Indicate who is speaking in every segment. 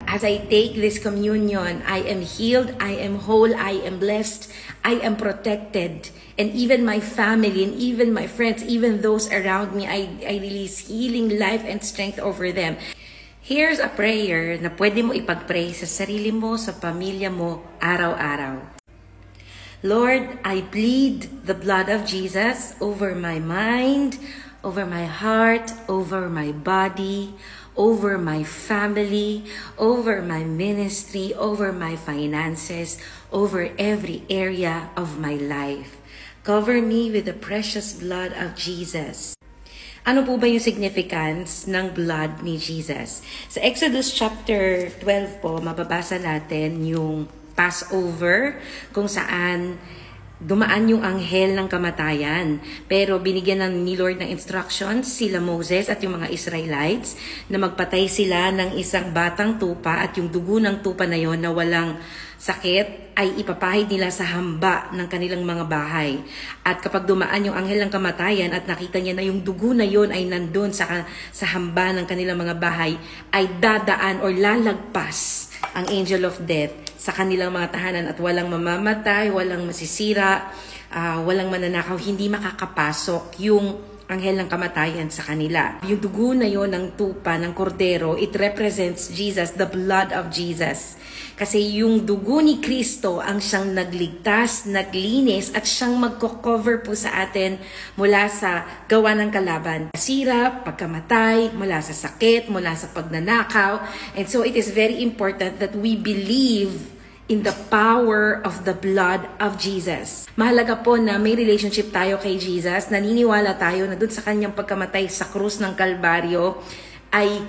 Speaker 1: as I take this communion, I am healed, I am whole, I am blessed, I am protected. And even my family and even my friends, even those around me, I release healing, life, and strength over them. Here's a prayer na pwede mo ipag-pray sa sarili mo, sa pamilya mo, araw-araw. Lord, I plead the blood of Jesus over my mind, over my heart, over my body, over my family, over my ministry, over my finances, over every area of my life. Cover me with the precious blood of Jesus. Ano po ba yung significance ng blood ni Jesus? Sa Exodus chapter 12 po, mababasa natin yung Passover, kung saan dumaan yung anghel ng kamatayan. Pero binigyan ni Lord ng instructions sila Moses at yung mga Israelites na magpatay sila ng isang batang tupa at yung dugo ng tupa na yon na walang sakit ay ipapahid nila sa hamba ng kanilang mga bahay. At kapag dumaan yung anghel ng kamatayan at nakita niya na yung dugo na yon ay nandun sa hamba ng kanilang mga bahay, ay dadaan or lalagpas ang angel of death sa kanilang mga tahanan at walang mamamatay, walang masisira, walang mananakaw, hindi makakapasok yung anghel ng kamatayan sa kanila. Yung dugo na yon ng tupa, ng kordero, it represents Jesus, the blood of Jesus. Kasi yung dugo ni Kristo ang siyang nagligtas, naglinis, at siyang magko-cover po sa atin mula sa gawa ng kalaban. Sira, pagkamatay, mula sa sakit, mula sa pagnanakaw. And so it is very important that we believe in the power of the blood of Jesus. Mahalaga po na may relationship tayo kay Jesus. Naniniwala tayo na dun sa kanyang pagkamatay sa krus ng Kalbaryo ay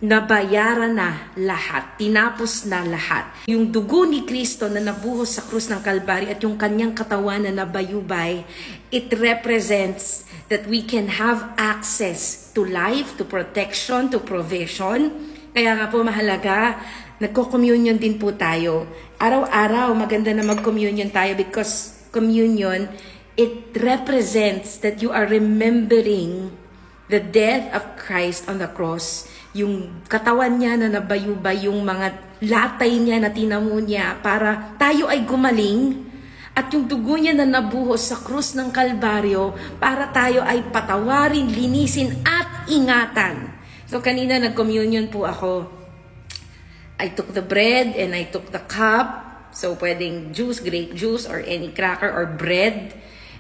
Speaker 1: nabayaran na lahat, tinapos na lahat. Yung dugo ni Kristo na nabuhos sa krus ng Kalbaryo at yung kanyang katawan na nabayubay, it represents that we can have access to life, to protection, to provision. Kaya nga po mahalaga, nagko-communion din po tayo. Araw-araw, maganda na mag-communion tayo because communion, it represents that you are remembering the death of Christ on the cross. Yung katawan niya na nabayubay, yung mga latay niya na tinamo niya para tayo ay gumaling. At yung dugo niya na nabuhos sa krus ng Kalbaryo para tayo ay patawarin, linisin at ingatan. So kanina nag-communion po ako. I took the bread and I took the cup. So, pwedeng juice, grape juice, or any cracker or bread.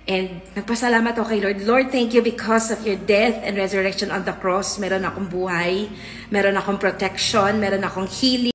Speaker 1: And nagpasalamat ako kay Lord. Lord, thank you because of your death and resurrection on the cross. Meron akong buhay, meron akong protection, meron akong healing.